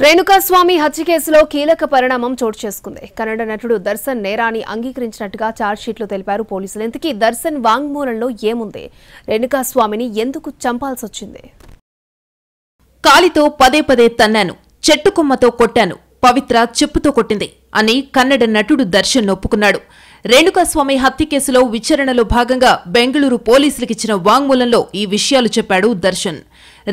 రేణుకాస్వామి హత్య కేసులో కీలక పరిణామం చోటు చేసుకుంది. కన్నడ నటుడు దర్శన్ నేరాన్ని అంగీకరించినట్టుగా చార్జ్షీట్లో తెలిపారు పోలీసులు. ఇంతకీ దర్శన్ వాంగ్మూలంలో ఏముంది? రేణుకాస్వామిని ఎందుకు చంపాల్సొచ్చింది? కాలితో పదే పదే తన్నాను, చెట్టుకొమ్మతో కొట్టాను, పవిత్ర చెప్పుతో కొట్టింది అని కన్నడ నటుడు దర్శన్ ఒప్పుకున్నాడు. రేణుకాస్వామి హత్య కేసులో విచారణలో భాగంగా బెంగళూరు పోలీసులకిచ్చిన వాంగ్మూలంలో ఈ విషయాలు చెప్పాడు దర్శన్.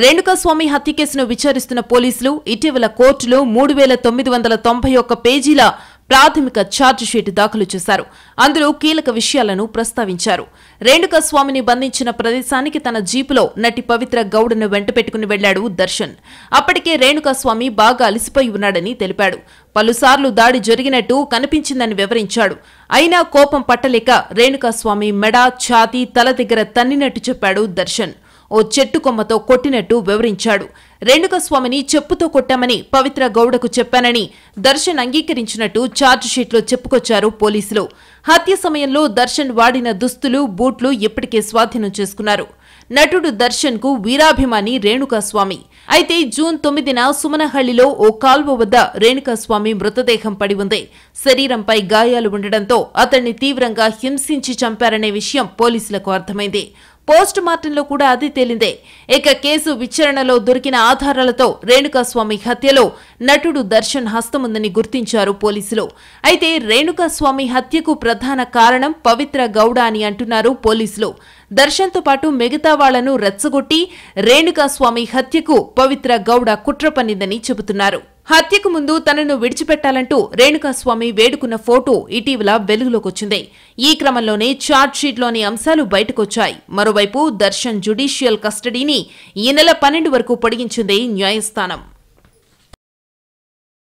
రేణుకాస్వామి హత్య కేసును విచారిస్తున్న పోలీసులు ఇటీవల కోర్టులో 3991 పేజీల ప్రాథమిక ఛార్జిషీట్ దాఖలు చేశారు. అందులో కీలక విషయాలను ప్రస్తావించారు. రేణుకాస్వామిని బంధించిన ప్రదేశానికి తన జీపులో నటి పవిత్ర గౌడను వెంటపెట్టుకుని వెళ్లాడు దర్శన్. అప్పటికే రేణుకాస్వామి బాగా అలసిపోయి ఉన్నాడని తెలిపాడు. పలుసార్లు దాడి జరిగినట్టు కనిపించిందని వివరించాడు. అయినా కోపం పట్టలేక రేణుకాస్వామి మెడ, ఛాతీ, తల దగ్గర తన్నినట్టు చెప్పాడు దర్శన్. ఓ చెట్టు కొమ్మతో కొట్టినట్టు వివరించాడు. రేణుకాస్వామిని చెప్పుతో కొట్టామని పవిత్ర గౌడకు చెప్పానని దర్శన్ అంగీకరించినట్టు ఛార్జిషీట్లో చెప్పుకొచ్చారు పోలీసులు. హత్య సమయంలో దర్శన్ వాడిన దుస్తులు, బూట్లు ఇప్పటికే స్వాధీనం చేసుకున్నారు. నటుడు దర్శన్ కు వీరాభిమాని రేణుకాస్వామి. అయితే జూన్ 9న సుమనహళ్లిలో ఓ కాల్వ వద్ద రేణుకాస్వామి మృతదేహం పడి ఉంది. శరీరంపై గాయాలు ఉండడంతో అతన్ని తీవ్రంగా హింసించి చంపారనే విషయం పోలీసులకు అర్థమైంది. పోస్ట్ మార్టంలో కూడా అది తేలిందే. ఇక కేసు విచారణలో దొరికిన ఆధారాలతో రేణుకాస్వామి హత్యలో నటుడు దర్శన్ హస్తముందని గుర్తించారు పోలీసులు. అయితే రేణుకాస్వామి హత్యకు ప్రధాన కారణం పవిత్ర గౌడ అని అంటున్నారు పోలీసులు. దర్శన్తో పాటు మిగతా వాళ్లను రెచ్చగొట్టి రేణుకాస్వామి హత్యకు పవిత్ర గౌడ కుట్ర పన్నిందని చెబుతున్నారు. హత్యకు ముందు తనను విడిచిపెట్టాలంటూ రేణుకాస్వామి వేడుకున్న ఫోటో ఇటీవల వెలుగులోకొచ్చింది. ఈ క్రమంలోనే ఛార్జ్షీట్లోని అంశాలు బయటకొచ్చాయి. మరోవైపు దర్శన్ జ్యుడిషియల్ కస్టడీని ఈ నెల 12 వరకు పొడిగించింది న్యాయస్థానం.